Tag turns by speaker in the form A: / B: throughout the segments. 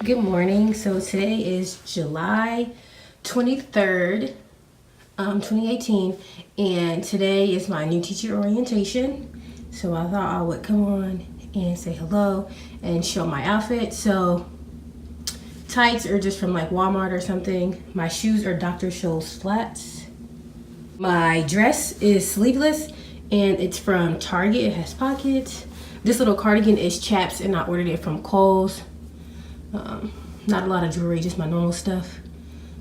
A: Good morning. So today is July 23rd, 2018, and today is my new teacher orientation. So I thought I would come on and say hello and show my outfit. So tights are just from like Walmart or something. My shoes are Dr. Scholl's flats. My dress is sleeveless and it's from Target. It has pockets. This little cardigan is Chaps and I ordered it from Kohl's. Not a lot of jewelry, just my normal stuff.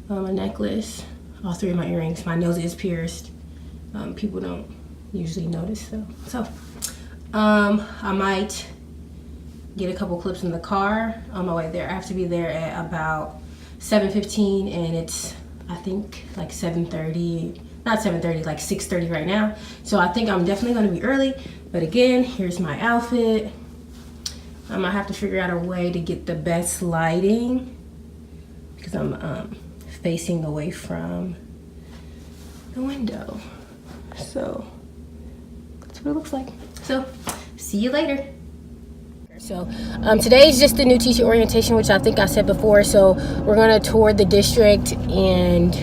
A: A necklace, all three of my earrings. My nose is pierced. People don't usually notice though. So I might get a couple clips in the car on my way there. I have to be there at about 7:15 and it's, I think, like 7:30. Not 7:30, like 6:30 right now. So I think I'm definitely gonna be early. But again, here's my outfit. I might have to figure out a way to get the best lighting because I'm facing away from the window. So that's what it looks like. So see you later. So today is just the new teacher orientation, which I think I said before. So we're gonna tour the district and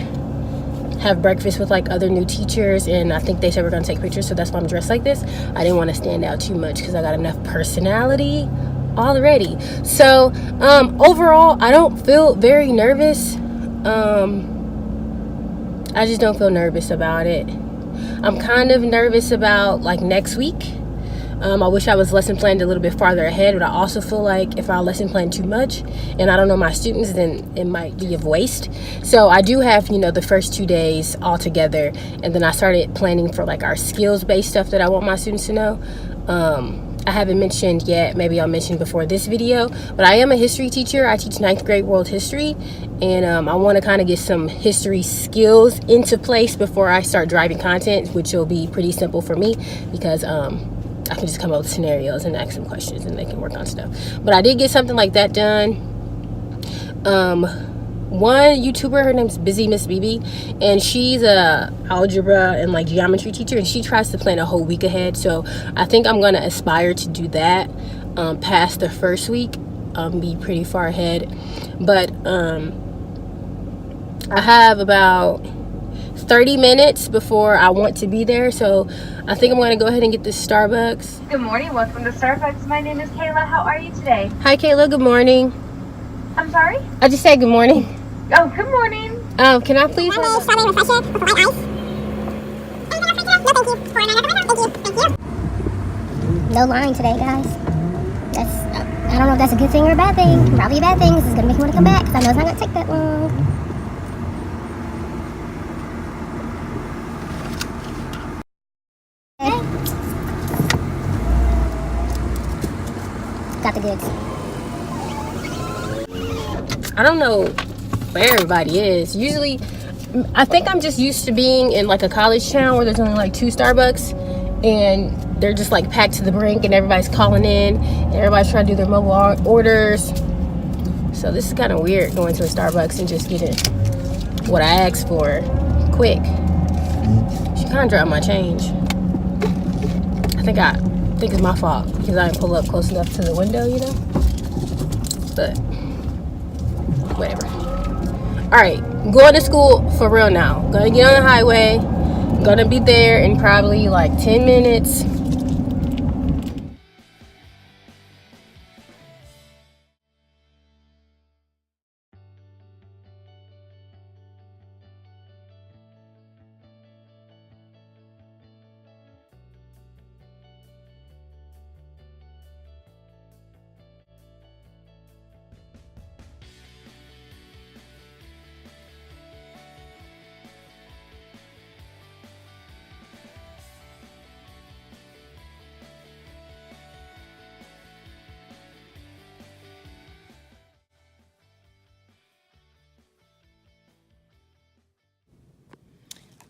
A: have breakfast with like other new teachers, and I think they said we're gonna take pictures, so that's why I'm dressed like this. I didn't want to stand out too much because I got enough personality already. So overall I don't feel very nervous. I just don't feel nervous about it. I'm kind of nervous about like next week. I wish I was lesson planned a little bit farther ahead, but I also feel like if I lesson plan too much and I don't know my students, then it might be of waste. So I do have, the first 2 days all together, and then I started planning for like our skills-based stuff that I want my students to know. I haven't mentioned yet, maybe I'll mention before this video, but I am a history teacher. I teach 9th grade world history, and I want to kind of get some history skills into place before I start driving content, which will be pretty simple for me because I can just come up with scenarios and ask them questions and they can work on stuff. But I did get something like that done. One YouTuber, her name's Busy Miss BB, and she's a algebra and like geometry teacher, and she tries to plan a whole week ahead. So I think I'm gonna aspire to do that past the first week, be pretty far ahead. But I have about 30 minutes before I want to be there, so I think I'm going to go ahead and get this Starbucks.
B: Good morning, welcome to Starbucks. My name is Kayla. How are you today?
A: Hi Kayla, good morning.
B: I'm sorry?
A: I just said good morning.
B: Oh, good morning.
A: Can I please have
C: strawberry refresher with white ice? Anything else for you? No, thank you. For another one? Thank you. No line today, guys. That's, I don't know if that's a good thing or a bad thing. Probably a bad thing. This is going to make me want to come back because I know it's not going to take that long. Got the goods.
A: I don't know where everybody is. Usually, I think I'm just used to being in like a college town where there's only like 2 Starbucks and they're just like packed to the brink and everybody's calling in and everybody's trying to do their mobile orders. So this is kind of weird going to a Starbucks and just getting what I asked for quick. She kind of dropped my change. I think it's my fault because I didn't pull up close enough to the window, but whatever. All right, going to school for real now. Gonna get on the highway. Gonna be there in probably like 10 minutes.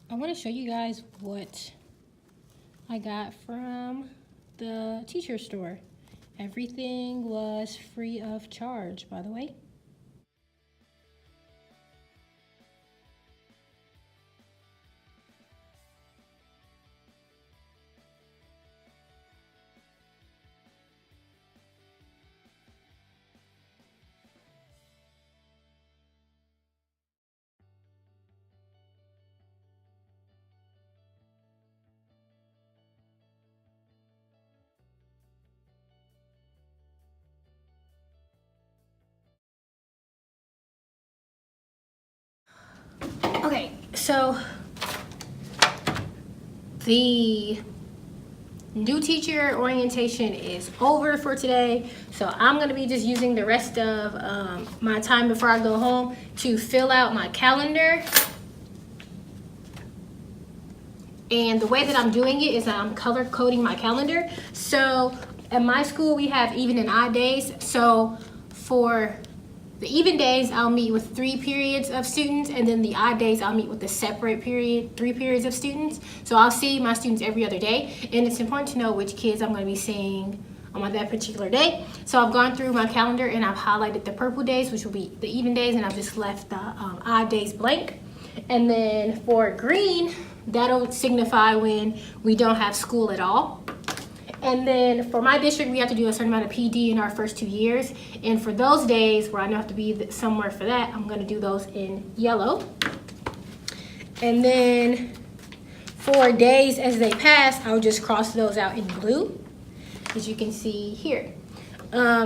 A: I want to show you guys what I got from the teacher store. Everything was free of charge, by the way. So the new teacher orientation is over for today. So I'm gonna be just using the rest of my time before I go home to fill out my calendar. And the way that I'm doing it is that I'm color coding my calendar. So at my school, we have even and odd days. So for the even days, I'll meet with 3 periods of students, and then the odd days, I'll meet with a separate period, 3 periods of students. So I'll see my students every other day, and it's important to know which kids I'm going to be seeing on that particular day. So I've gone through my calendar and I've highlighted the purple days, which will be the even days, and I've just left the odd days blank. And then for green, that'll signify when we don't have school at all. And then for my district, we have to do a certain amount of PD in our first 2 years. And for those days where I know I have to be somewhere for that, I'm gonna do those in yellow. And then for days as they pass, I'll just cross those out in blue, as you can see here.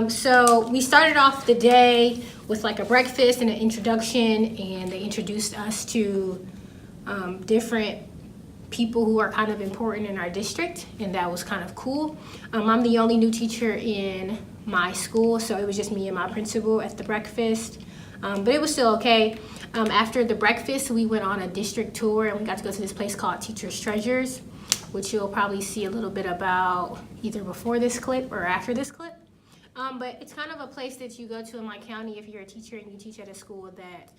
A: So we started off the day with like a breakfast and an introduction, and they introduced us to different people who are kind of important in our district, and that was kind of cool. I'm the only new teacher in my school, so it was just me and my principal at the breakfast, but it was still okay. After the breakfast, we went on a district tour, and we got to go to this place called Teachers Treasures, which you'll probably see a little bit about either before this clip or after this clip. But it's kind of a place that you go to in my county if you're a teacher and you teach at a school that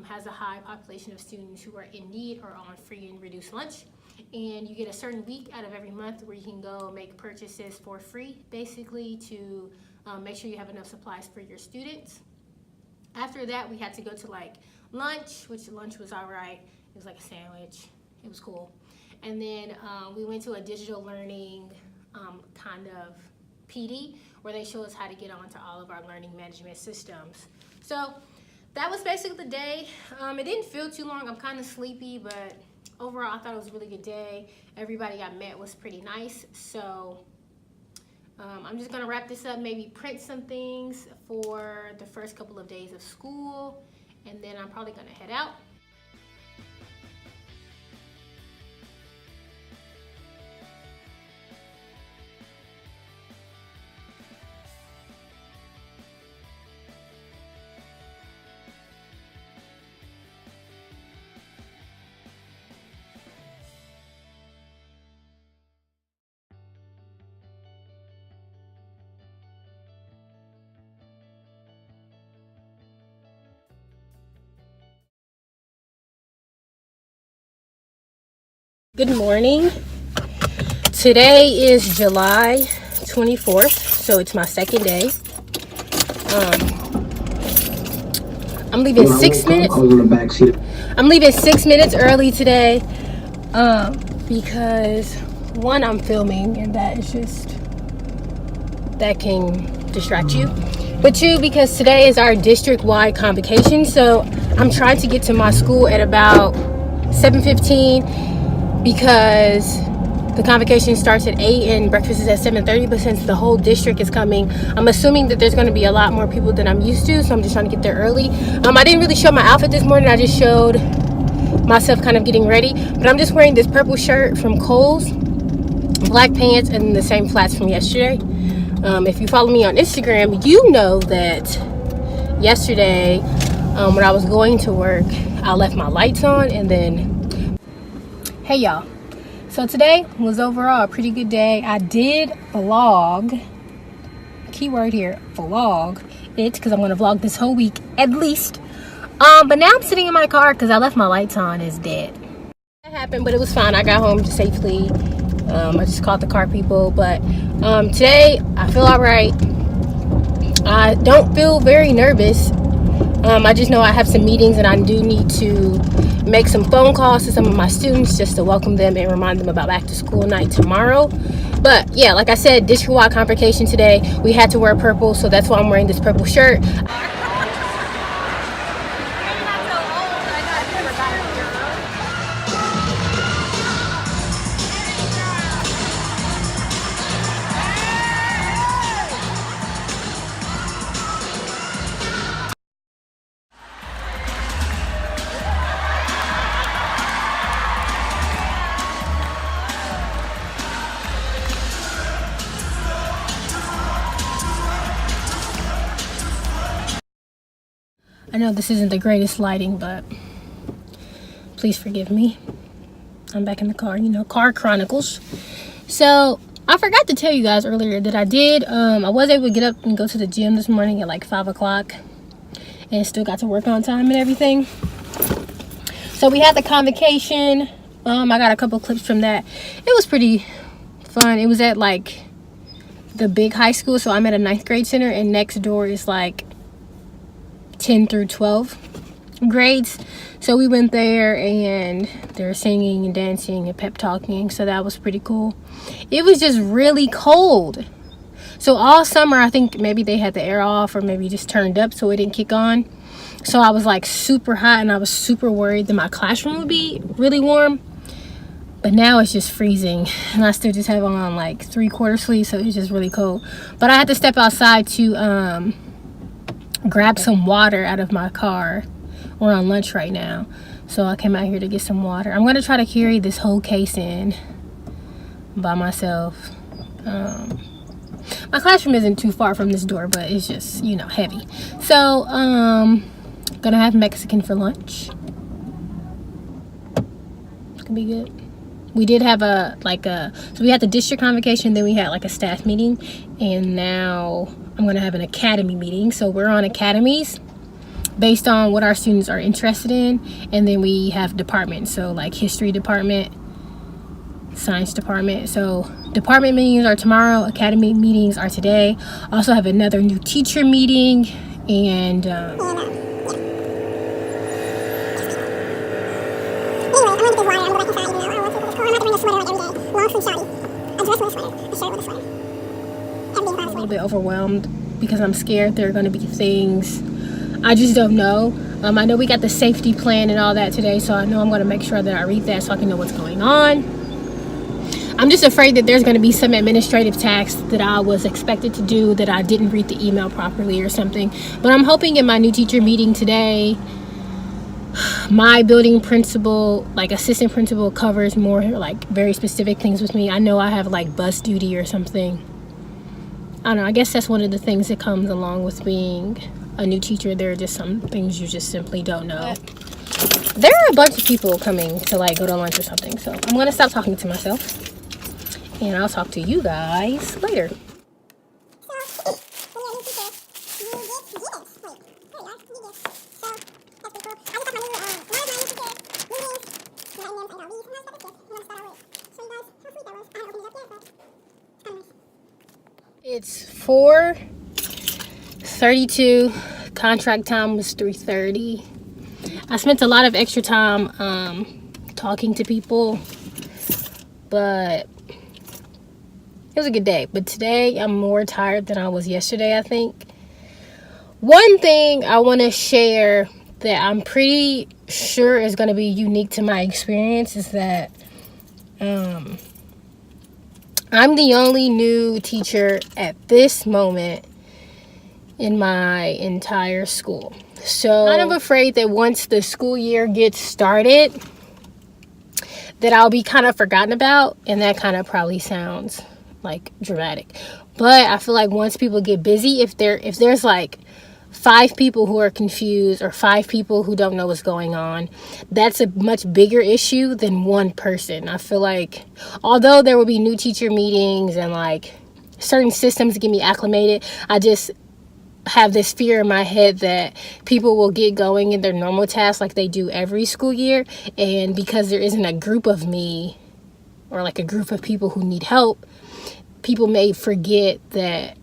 A: has a high population of students who are in need or on free and reduced lunch. And you get a certain week out of every month where you can go make purchases for free, basically to make sure you have enough supplies for your students. After that, we had to go to like lunch, which lunch was all right. It was like a sandwich. It was cool. And then we went to a digital learning kind of PD where they show us how to get onto all of our learning management systems. So that was basically the day. It didn't feel too long. I'm kind of sleepy, but overall I thought it was a really good day. Everybody I met was pretty nice. So I'm just gonna wrap this up, maybe print some things for the first couple of days of school, and then I'm probably gonna head out. Good morning. Today is July 24th, so it's my second day. I'm leaving 6 minutes. I'm leaving 6 minutes early today because one, I'm filming, and that can distract you. But two, because today is our district-wide convocation, so I'm trying to get to my school at about 7:15. Because the convocation starts at 8 and breakfast is at 7:30, but since the whole district is coming, I'm assuming that there's going to be a lot more people than I'm used to, so I'm just trying to get there early. I didn't really show my outfit this morning. I just showed myself kind of getting ready, but I'm just wearing this purple shirt from Kohl's, black pants, and the same flats from yesterday. If you follow me on Instagram, you know that yesterday when I was going to work, I left my lights on, and then hey y'all, so today was overall a pretty good day. I did vlog, keyword here, vlog it, because I'm going to vlog this whole week at least. But now I'm sitting in my car because I left my lights on. It's dead. That happened, but it was fine. I got home safely. I just called the car people, but today I feel all right. I don't feel very nervous. I just know I have some meetings and I do need to make some phone calls to some of my students just to welcome them and remind them about back to school night tomorrow. But yeah, like I said, district-wide convocation today. We had to wear purple, so that's why I'm wearing this purple shirt. I know this isn't the greatest lighting, but please forgive me. I'm back in the car, you know, car chronicles. So I forgot to tell you guys earlier that I was able to get up and go to the gym this morning at like 5 o'clock and still got to work on time and everything. So we had the convocation. I got a couple clips from that. It was pretty fun. It was at like the big high school, so I'm at a 9th grade center, and next door is like 10 through 12 grades. So we went there and they were singing and dancing and pep talking, so that was pretty cool. It was just really cold. So all summer I think maybe they had the air off or maybe just turned up so it didn't kick on. So I was like super hot and I was super worried that my classroom would be really warm. But now it's just freezing and I still just have on like 3/4 sleeves, so it's just really cold. But I had to step outside to grab some water out of my car. We're on lunch right now, so I came out here to get some water. I'm gonna try to carry this whole case in by myself. My classroom isn't too far from this door, but it's just, you know, heavy. So gonna have Mexican for lunch. It's gonna be good. We did have so we had the district convocation, then we had like a staff meeting, and now I'm gonna have an academy meeting. So we're on academies based on what our students are interested in, and then we have departments, so like history department, science department. So department meetings are tomorrow, academy meetings are today. Also have another new teacher meeting, and a little bit overwhelmed because I'm scared there are going to be things I just don't know. I know we got the safety plan and all that today, so I know I'm going to make sure that I read that so I can know what's going on. I'm just afraid that there's going to be some administrative tasks that I was expected to do that I didn't read the email properly or something. But I'm hoping in my new teacher meeting today, my building principal, like assistant principal, covers more like very specific things with me. I know I have like bus duty or something. I don't know. I guess that's one of the things that comes along with being a new teacher. There are just some things you just simply don't know. There are a bunch of people coming to like go to lunch or something, so I'm gonna stop talking to myself and I'll talk to you guys later. It's 4:32. Contract time was 3:30. I spent a lot of extra time talking to people, but it was a good day. But today I'm more tired than I was yesterday, I think. One thing I want to share that I'm pretty sure is going to be unique to my experience is that I'm the only new teacher at this moment in my entire school. So I'm kind of afraid that once the school year gets started, that I'll be kind of forgotten about, and that kind of probably sounds like dramatic. But I feel like once people get busy, if there's like 5 people who are confused or 5 people who don't know what's going on, that's a much bigger issue than one person. I feel like although there will be new teacher meetings and like certain systems get me acclimated, I just have this fear in my head that people will get going in their normal tasks like they do every school year, and because there isn't a group of me or like a group of people who need help, people may forget that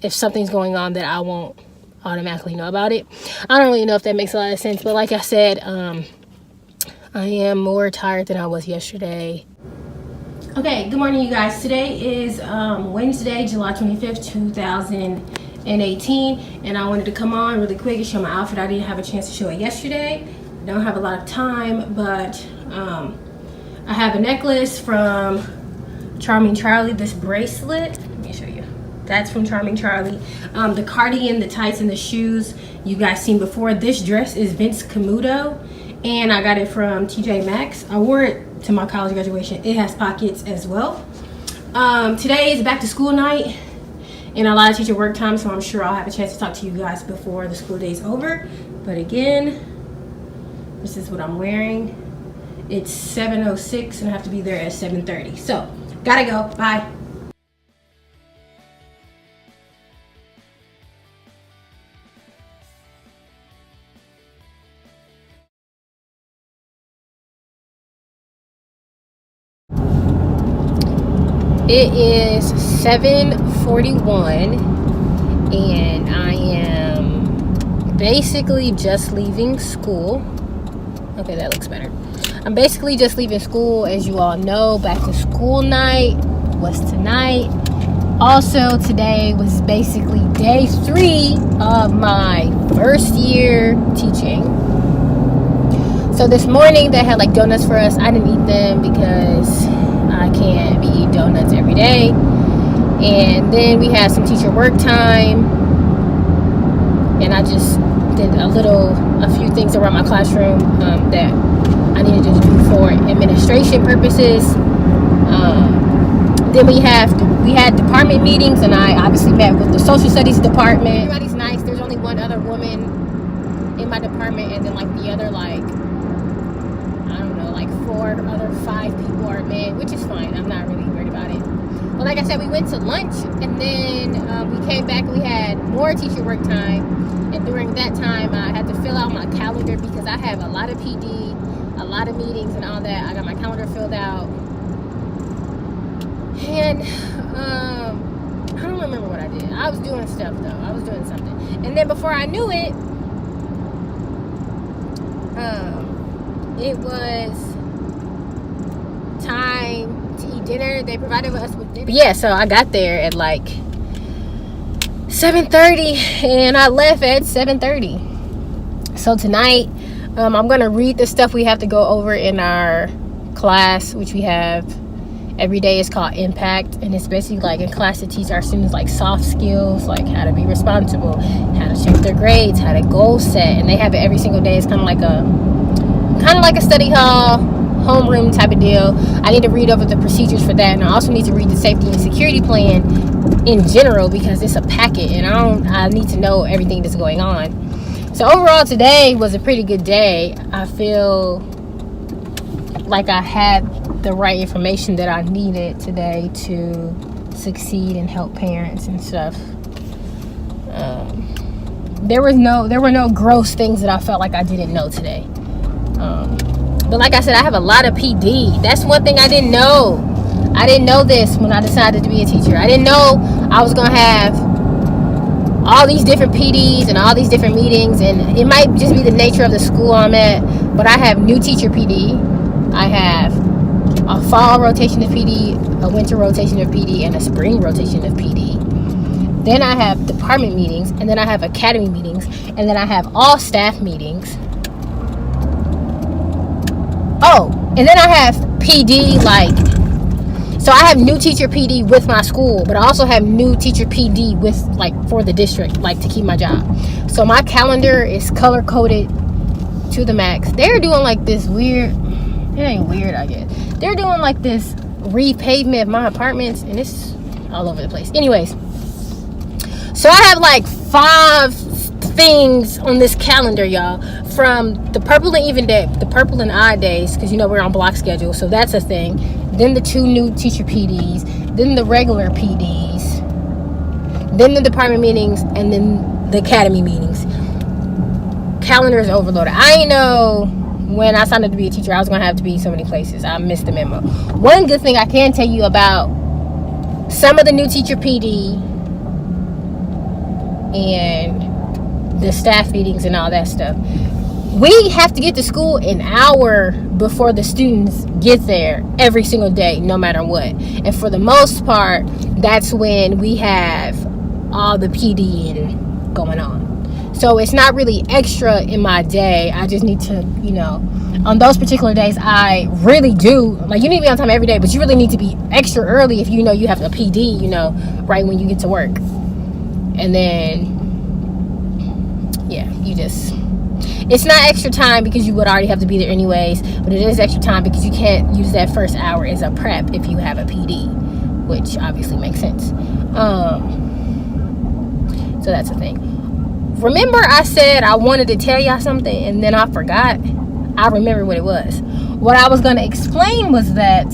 A: if something's going on that I won't automatically know about it. I don't really know if that makes a lot of sense, but like I said, I am more tired than I was yesterday. Okay, good morning, you guys. Today is Wednesday, July 25th, 2018, and I wanted to come on really quick and show my outfit. I didn't have a chance to show it yesterday. I don't have a lot of time, but I have a necklace from Charming Charlie, this bracelet. Let me show you. That's from Charming Charlie. The cardigan, the tights, and the shoes you guys seen before. This dress is Vince Camuto, and I got it from TJ Maxx. I wore it to my college graduation. It has pockets as well. Today is back to school night, and a lot of teacher work time, so I'm sure I'll have a chance to talk to you guys before the school day is over. But again, this is what I'm wearing. It's 7:06 and I have to be there at 7:30. So, gotta go. Bye. It is 7:41 and I am basically just leaving school. Okay, that looks better. I'm basically just leaving school. As you all know, back to school night was tonight. Also, today was basically day 3 of my first year teaching. So this morning they had like donuts for us. I didn't eat them because I can't be eating donuts every day. And then we had some teacher work time, and I just did a few things around my classroom that I needed to do for administration purposes. Then we had department meetings, and I obviously met with the social studies department. Everybody's nice. There's only one other woman in my department, and then like the other like 5 people are men, which is fine. I'm not really worried about it. But like I said, we went to lunch, and then we came back. We had more teacher work time, and during that time I had to fill out my calendar because I have a lot of PD, a lot of meetings and all that. I got my calendar filled out, and I don't remember what I did. I was doing stuff though. I was doing something, and then before I knew it, it was time to eat dinner. They provided us with dinner. But yeah, so I got there at like 7:30 and I left at 7:30. So tonight, I'm gonna read the stuff we have to go over in our class, which we have every day. Is called Impact, and it's basically like a class to teach our students like soft skills, like how to be responsible, how to check their grades, how to goal set, and they have it every single day. It's kind of like a study hall, homeroom type of deal. I need to read over the procedures for that, and I also need to read the safety and security plan in general because it's a packet, and I need to know everything that's going on. So overall, today was a pretty good day. I feel like I had the right information that I needed today to succeed and help parents and stuff. There were no gross things that I felt like I didn't know today. But like I said, I have a lot of PD. That's one thing I didn't know. I didn't know this when I decided to be a teacher. I didn't know I was going to have all these different PDs and all these different meetings. And it might just be the nature of the school I'm at. But I have new teacher PD. I have a fall rotation of PD, a winter rotation of PD, and a spring rotation of PD. Then I have department meetings. And then I have academy meetings. And then I have all staff meetings. Oh, and then I have PD, so I have new teacher PD with my school, but I also have new teacher PD with, for the district, to keep my job. So my calendar is color-coded to the max. They're doing, this weird, it ain't weird, I guess. They're doing, this repavement of my apartments, and it's all over the place. Anyways, so I have, 5 things on this calendar, y'all, from the purple and even day, the purple and odd days, because we're on block schedule, so that's a thing. Then the 2 new teacher PDs, then the regular PDs, then the department meetings, and then the academy meetings. Calendar is overloaded. I didn't know when I signed up to be a teacher I was going to have to be so many places. I missed the memo. One good thing I can tell you about some of the new teacher PD and the staff meetings and all that stuff, we have to get to school an hour before the students get there every single day, no matter what. And for the most part, that's when we have all the PD going on. So it's not really extra in my day. I just need to, on those particular days, I really do, you need to be on time every day, but you really need to be extra early if you have a PD, right when you get to work. And then, yeah, it's not extra time because you would already have to be there anyways, but it is extra time because you can't use that first hour as a prep if you have a PD, which obviously makes sense. So that's the thing. Remember I said I wanted to tell y'all something and then I forgot? I remember what it was. What I was going to explain was that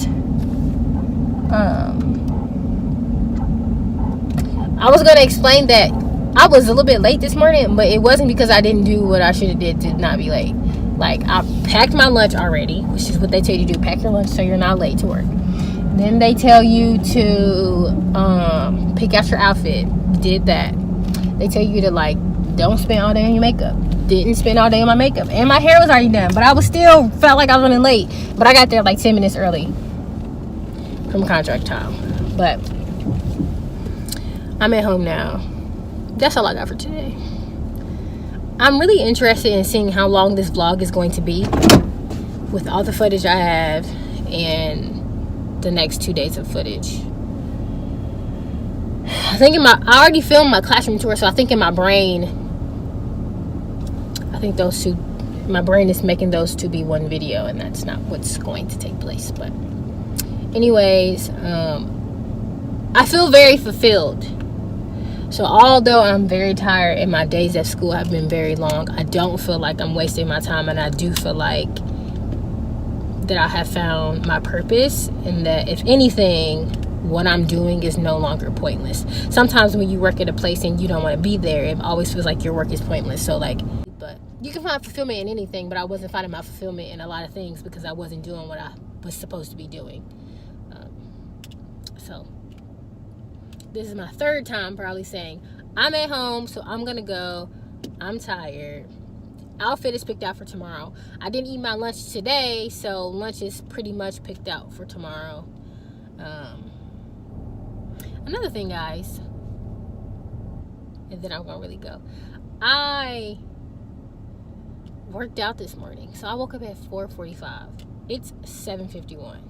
A: I was going to explain that I was a little bit late this morning, but it wasn't because I didn't do what I should have did to not be late. Like, I packed my lunch already, which is what they tell you to do. Pack your lunch so you're not late to work. Then they tell you to pick out your outfit. Did that. They tell you to, like, don't spend all day on your makeup. Didn't spend all day on my makeup. And my hair was already done, but I was still felt like I was running late. But I got there like 10 minutes early from contract time. But I'm at home now. That's all I got for today. I'm really interested in seeing how long this vlog is going to be with all the footage I have and the next 2 days of footage. I think I already filmed my classroom tour, so I think in my brain, my brain is making those two be one video, and that's not what's going to take place. But anyways, I feel very fulfilled. So although I'm very tired and my days at school have been very long, I don't feel like I'm wasting my time, and I do feel like that I have found my purpose, and that if anything, what I'm doing is no longer pointless. Sometimes when you work at a place and you don't want to be there, it always feels like your work is pointless. So like, but you can find fulfillment in anything, but I wasn't finding my fulfillment in a lot of things because I wasn't doing what I was supposed to be doing. So this is my third time probably saying I'm at home, so I'm gonna go. I'm tired. Outfit is picked out for tomorrow. I didn't eat my lunch today, so lunch is pretty much picked out for tomorrow. Another thing, guys, and then I'm gonna really go. I worked out this morning, so I woke up at 4:45. It's 7:51.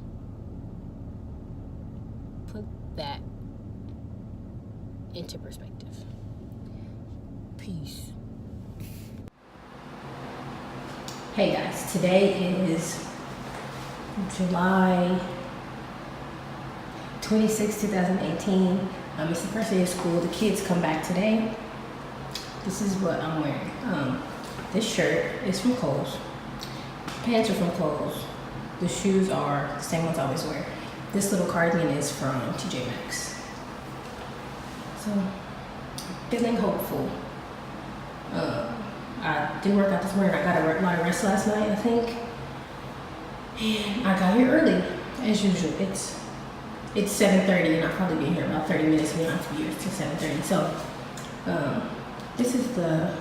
A: Put that into perspective. Peace. Hey guys, today is July 26, 2018. It's the first day of school. The kids come back today. This is what I'm wearing. This shirt is from Kohl's. Pants are from Kohl's. The shoes are the same ones I always wear. This little cardigan is from TJ Maxx. So, feeling hopeful. I didn't work out this morning. I got a lot of rest last night, I think. And I got here early, as usual. It's 7:30, and I'll probably be here about 30 minutes. We don't have to be here till 7:30. So, this is the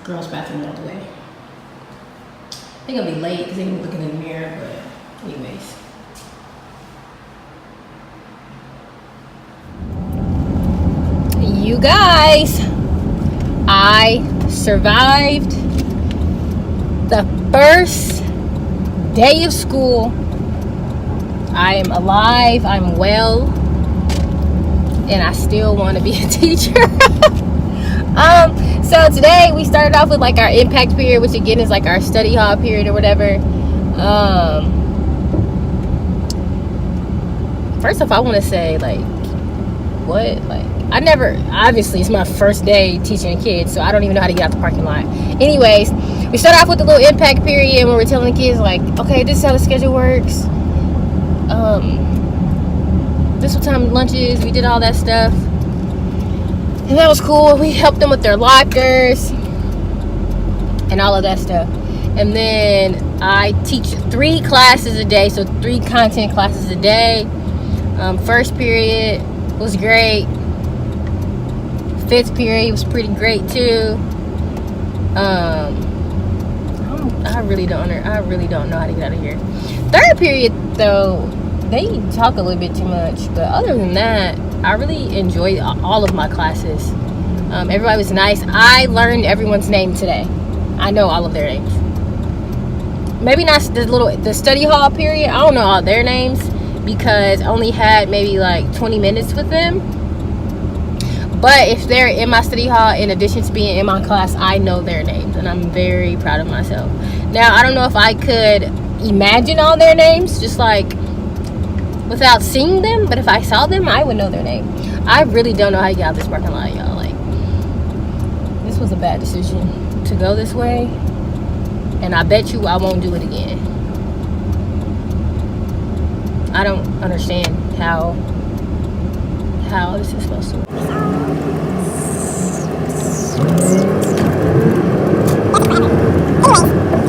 A: girls' bathroom all the way. I think I'll be late because they're gonna be looking in the mirror, but anyways. You guys, I survived the first day of school. I am alive, I'm well, and I still want to be a teacher. So today we started off with like our impact period, which again is like our study hall period or whatever. First off, I want to say, like, what? Like, obviously it's my first day teaching kids, so I don't even know how to get out the parking lot. Anyways, we started off with the little impact period where we're telling the kids, like, okay, this is how the schedule works. This is what time lunch is. We did all that stuff. And that was cool. We helped them with their lockers and all of that stuff. And then I teach 3 classes a day, so 3 content classes a day. First period was great. 5th period was pretty great too. I really don't know how to get out of here. 3rd period though, they talk a little bit too much, but other than that, I really enjoyed all of my classes. Everybody was nice. I learned everyone's name today. I know all of their names. Maybe not the study hall period. I don't know all their names because I only had maybe like 20 minutes with them. But if they're in my study hall, in addition to being in my class, I know their names, and I'm very proud of myself. Now, I don't know if I could imagine all their names, just like without seeing them, but if I saw them, I would know their name. I really don't know how you got out this parking lot, y'all. Like, this was a bad decision to go this way, and I bet you I won't do it again. I don't understand how this is supposed to work.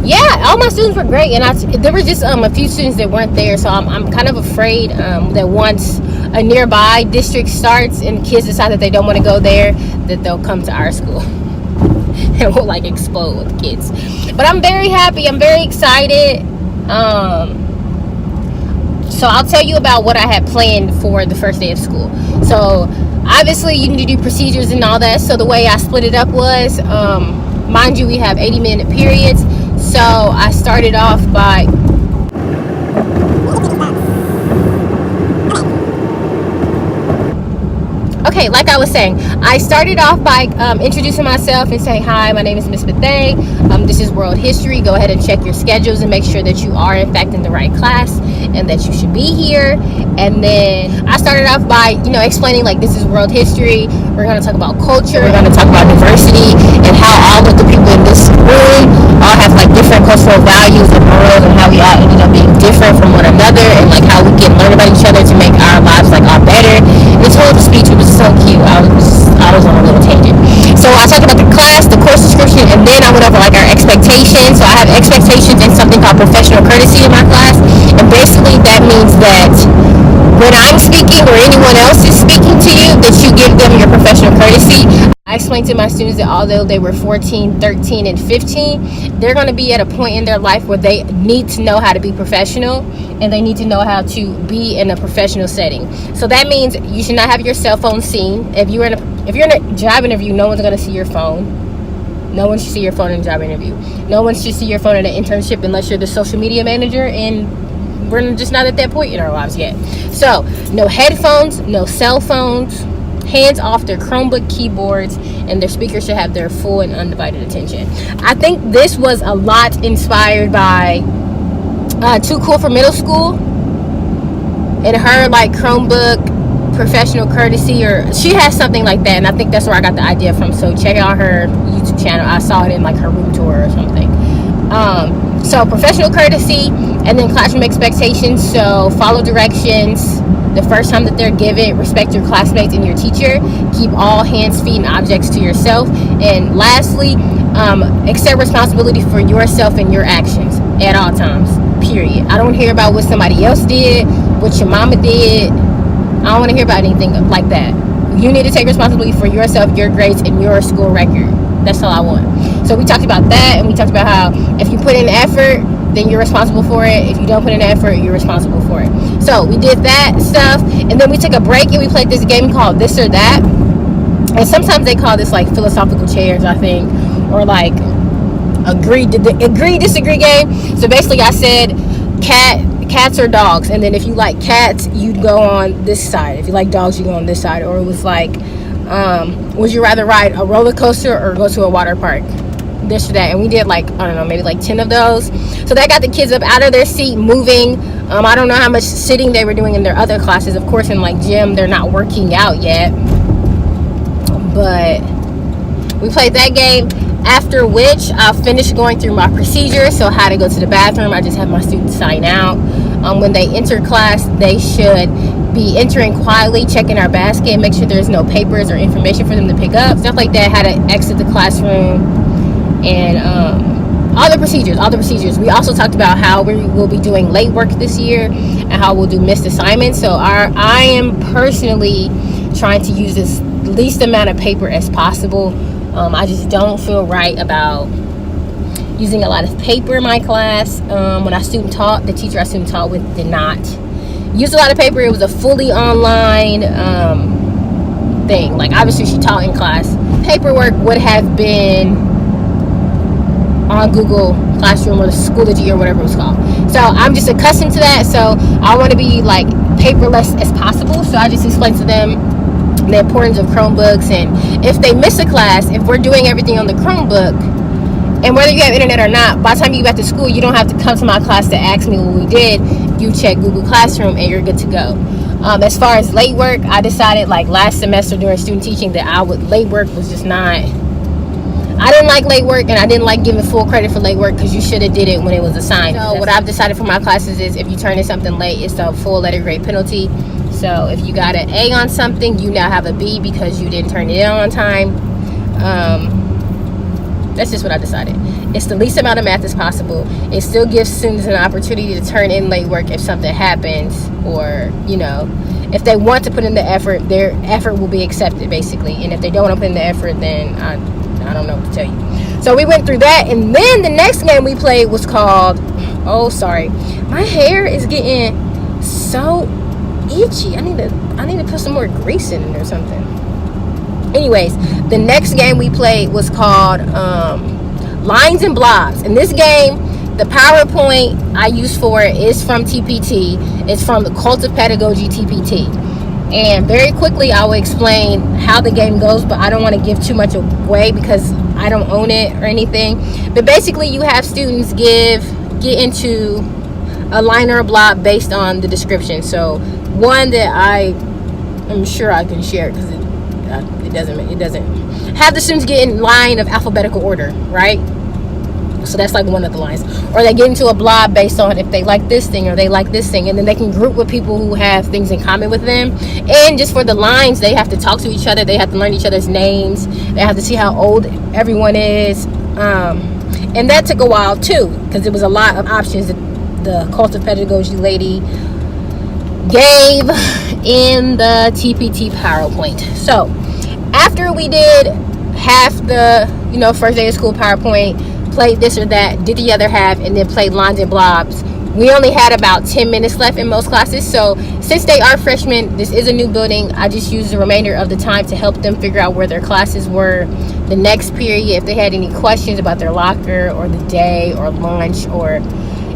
A: Yeah, all my students were great, and there were just a few students that weren't there, so I'm kind of afraid that once a nearby district starts and kids decide that they don't want to go there, that they'll come to our school and we'll like explode with kids. But I'm very happy. I'm very excited. So I'll tell you about what I had planned for the first day of school. So obviously you need to do procedures and all that. So the way I split it up was, mind you, we have 80-minute periods. So I started off by okay, like I was saying, I started off by introducing myself and saying, hi, my name is Miss Bethay. This is World History. Go ahead and check your schedules and make sure that you are, in fact, in the right class and that you should be here. And then I started off by, explaining, like, this is World History. We're going to talk about culture. We're going to talk about diversity and how all of the people in this room all have, like, different cultural values and morals, and how we all ended up being different from one another, and, like, how we can learn about each other to make our lives, like, all better. This whole speech was so cute. I was on a little tangent. So I talked about the class, the course description, and then I went over like our expectations. So I have expectations and something called professional courtesy in my class, and basically that means that when I'm speaking or anyone else is speaking to you, that you give them your professional courtesy. I explained to my students that although they were 14, 13, and 15, they're going to be at a point in their life where they need to know how to be professional, and they need to know how to be in a professional setting. So that means you should not have your cell phone seen. If you're in a job interview, no one's going to see your phone. No one should see your phone in a job interview. No one should see your phone in an internship unless you're the social media manager, and we're just not at that point in our lives yet. So no headphones, no cell phones, hands off their Chromebook keyboards, and their speakers should have their full and undivided attention. I think this was a lot inspired by Too Cool for Middle School and her like Chromebook professional courtesy, or she has something like that, and I think that's where I got the idea from. So check out her YouTube channel. I saw it in like her room tour or something. So professional courtesy, and then classroom expectations. So follow directions the first time that they're given, respect your classmates and your teacher, keep all hands, feet, and objects to yourself, and lastly, accept responsibility for yourself and your actions at all times, period. I don't want to hear about what somebody else did, what your mama did. I don't want to hear about anything like that. You need to take responsibility for yourself, your grades, and your school record. That's all I want. So we talked about that, and we talked about how if you put in effort, then you're responsible for it. If you don't put in effort, you're responsible for it. So we did that stuff, and then we took a break and we played this game called This or That. And sometimes they call this like philosophical chairs, I think, or like agree disagree game. So basically I said cats or dogs, and then if you like cats, you'd go on this side. If you like dogs, you go on this side. Or it was like, would you rather ride a roller coaster or go to a water park? This or that. And we did like, I don't know, maybe like 10 of those. So that got the kids up out of their seat, moving. I don't know how much sitting they were doing in their other classes. Of course, in like gym, they're not working out yet. But we played that game, after which I finished going through my procedure. So how to go to the bathroom, I just have my students sign out. When they enter class, they should be entering quietly, checking our basket, make sure there's no papers or information for them to pick up, stuff like that, how to exit the classroom, and all the procedures. We also talked about how we will be doing late work this year and how we'll do missed assignments. So I am personally trying to use this least amount of paper as possible. I just don't feel right about using a lot of paper in my class. When the teacher I student taught with did not use a lot of paper. It was a fully online thing. Like obviously she taught in class. Paperwork would have been on Google Classroom or the Schoology or whatever it was called. So I'm just accustomed to that. So I want to be like paperless as possible. So I just explained to them the importance of Chromebooks, and if they miss a class, if we're doing everything on the Chromebook, and whether you have internet or not, by the time you get back to school, you don't have to come to my class to ask me what we did. You check Google Classroom and you're good to go. As far as late work, I decided like last semester during student teaching that late work was just not, I didn't like late work, and I didn't like giving full credit for late work because you should have did it when it was assigned. So what I've decided for my classes is if you turn in something late, it's a full letter grade penalty. So if you got an A on something, you now have a B because you didn't turn it in on time. That's just what I decided. It's the least amount of math as possible. It still gives students an opportunity to turn in late work if something happens, or, you know, if they want to put in the effort, their effort will be accepted, basically. And if they don't want to put in the effort, then I don't know what to tell you. So we went through that, and then the next game we played was called, oh, sorry. My hair is getting so itchy. I need to put some more grease in it or something. Anyways, the next game we played was called Lines and Blobs. In this game, the PowerPoint I use for it is from TPT. It's from the Cult of Pedagogy TPT. And very quickly I will explain how the game goes, but I don't want to give too much away because I don't own it or anything. But basically you have students get into a line or a blob based on the description. So one that I'm sure I can share because it doesn't have the students get in line of alphabetical order, right? So that's like one of the lines. Or they get into a blob based on if they like this thing or they like this thing, and then they can group with people who have things in common with them. And just for the lines, they have to talk to each other, they have to learn each other's names, they have to see how old everyone is, and that took a while too because it was a lot of options that the Cult of Pedagogy lady gave in the TPT PowerPoint. So after we did half the first day of school PowerPoint, played this or that, did the other half, and then played Lines and Blobs, we only had about 10 minutes left in most classes. So since they are freshmen, this is a new building, I just used the remainder of the time to help them figure out where their classes were the next period, if they had any questions about their locker or the day or lunch or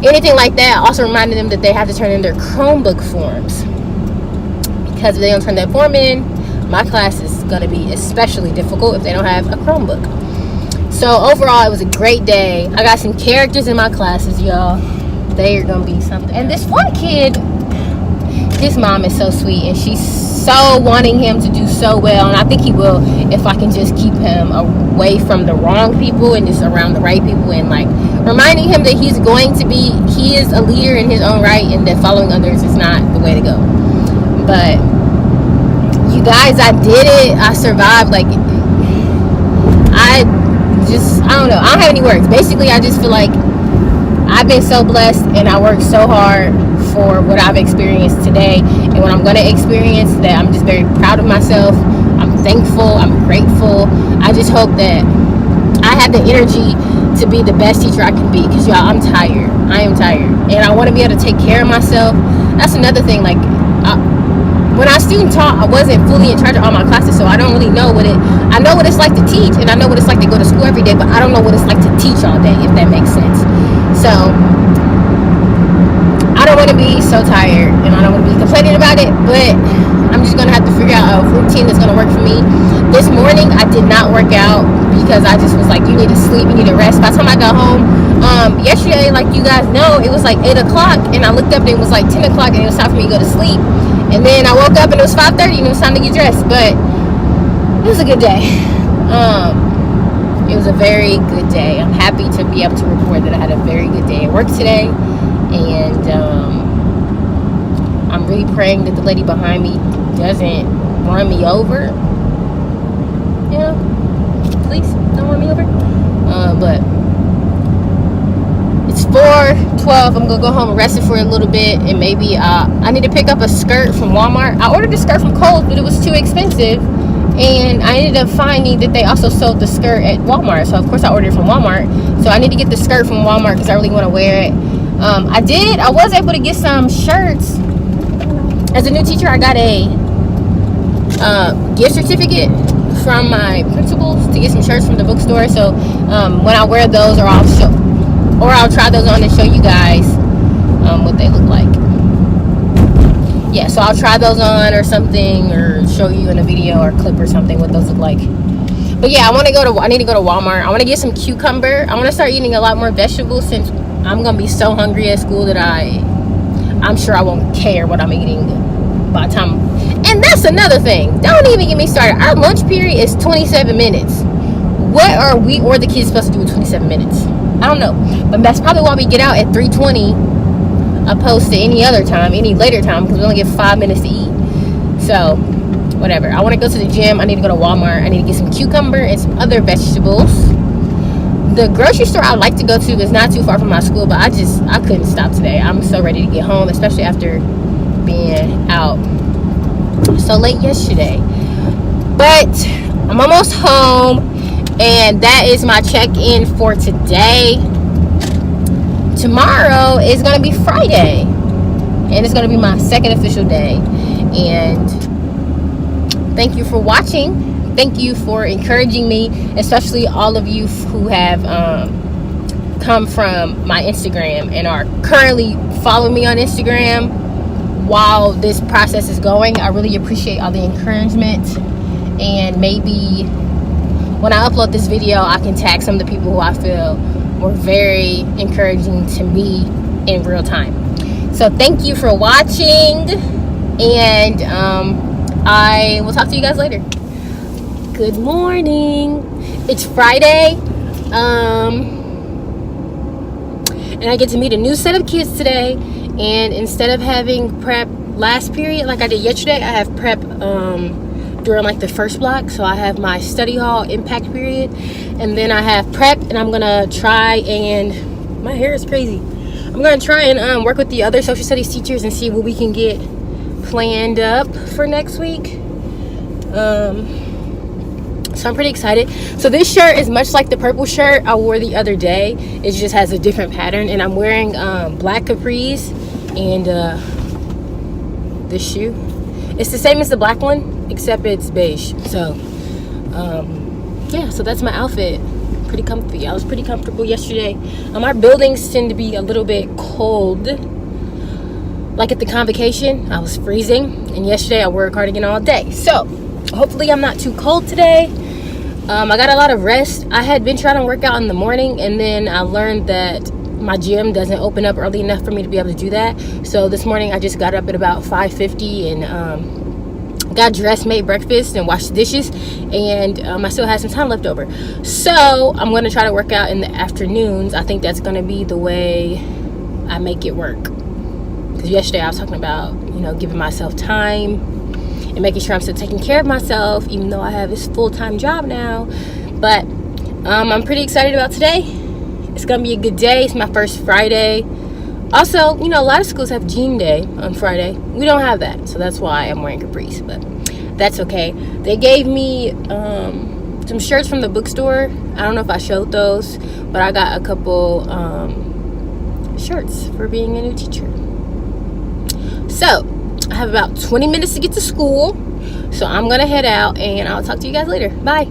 A: anything like that. I also reminded them that they have to turn in their Chromebook forms, because if they don't turn that form in, my class is going to be especially difficult if they don't have a Chromebook. So overall, it was a great day. I got some characters in my classes, y'all. They are going to be something. And this one kid, his mom is so sweet, and she's so wanting him to do so well, and I think he will if I can just keep him away from the wrong people and just around the right people, and like reminding him that he is a leader in his own right, and that following others is not the way to go. But you guys, I did it. I survived. Like, I don't know, I don't have any words. Basically, I just feel like I've been so blessed, and I worked so hard for what I've experienced today and what I'm going to experience, that I'm just very proud of myself. I'm thankful, I'm grateful. I just hope that I have the energy to be the best teacher I can be, because y'all, I'm tired. I am tired, and I want to be able to take care of myself. That's another thing. Like, when I student taught, I wasn't fully in charge of all my classes, so I don't really know I know what it's like to teach, and I know what it's like to go to school every day, but I don't know what it's like to teach all day, if that makes sense. So I don't want to be so tired, and I don't want to be complaining about it, but I'm just going to have to figure out a routine that's going to work for me. This morning, I did not work out because I just was like, you need to sleep, you need to rest. By the time I got home, yesterday, like you guys know, it was like 8 o'clock, and I looked up and it was like 10 o'clock, and it was time for me to go to sleep. And then I woke up and it was 5:30 and it was time to get dressed. But it was a good day. It was a very good day. I'm happy to be able to report that I had a very good day at work today. And I'm really praying that the lady behind me doesn't run me over. You know, please don't run me over. But it's 4:12. I'm gonna go home and rest it for a little bit, and maybe I need to pick up a skirt from Walmart. I ordered a skirt from Kohl's, but it was too expensive, and I ended up finding that they also sold the skirt at Walmart. So of course I ordered it from Walmart. So I need to get the skirt from Walmart because I really want to wear it. I was able to get some shirts. As a new teacher, I got a gift certificate from my principals to get some shirts from the bookstore. So when I wear those, or I'll try those on and show you guys what they look like. Yeah, so I'll try those on or something, or show you in a video or clip or something what those look like. But yeah, I need to go to Walmart. I want to get some cucumber. I want to start eating a lot more vegetables, since I'm gonna be so hungry at school that I'm sure I won't care what I'm eating by the time. And that's another thing. Don't even get me started. Our lunch period is 27 minutes. What are we or the kids supposed to do with 27 minutes? I don't know. But that's probably why we get out at 3:20 opposed to any other time, any later time, because we only get 5 minutes to eat. So, whatever. I want to go to the gym. I need to go to Walmart. I need to get some cucumber and some other vegetables. The grocery store I like to go to is not too far from my school, but I couldn't stop today. I'm so ready to get home, especially after being out so late yesterday. But I'm almost home, and that is my check-in for today. Tomorrow is going to be Friday, and it's going to be my second official day. And thank you for watching. Thank you for encouraging me, especially all of you who have come from my Instagram and are currently following me on Instagram while this process is going. I really appreciate all the encouragement, and maybe when I upload this video, I can tag some of the people who I feel were very encouraging to me in real time. So thank you for watching, and I will talk to you guys later. Good morning. It's Friday, and I get to meet a new set of kids today. And instead of having prep last period like I did yesterday, I have prep during like the first block. So I have my study hall impact period, and then I have prep, and I'm gonna try, and my hair is crazy, I'm gonna try and work with the other social studies teachers and see what we can get planned up for next week. So I'm pretty excited. So this shirt is much like the purple shirt I wore the other day. It just has a different pattern, and I'm wearing black capris and this shoe. It's the same as the black one, except it's beige. So yeah, so that's my outfit. Pretty comfy. I was pretty comfortable yesterday. Our buildings tend to be a little bit cold. Like at the convocation, I was freezing, and yesterday I wore a cardigan all day. So hopefully I'm not too cold today. I got a lot of rest. I had been trying to work out in the morning, and then I learned that my gym doesn't open up early enough for me to be able to do that. So this morning I just got up at about 5:50 and got dressed, made breakfast, and washed the dishes, and I still had some time left over. So I'm going to try to work out in the afternoons. I think that's going to be the way I make it work. Because yesterday I was talking about, giving myself time and making sure I'm still taking care of myself, even though I have this full-time job now. But I'm pretty excited about today. It's gonna be a good day. It's my first Friday. Also, a lot of schools have Jean Day on Friday. We don't have that, so that's why I'm wearing capris, but that's okay. They gave me some shirts from the bookstore. I don't know if I showed those, but I got a couple shirts for being a new teacher. So I have about 20 minutes to get to school, so I'm gonna head out, and I'll talk to you guys later. Bye.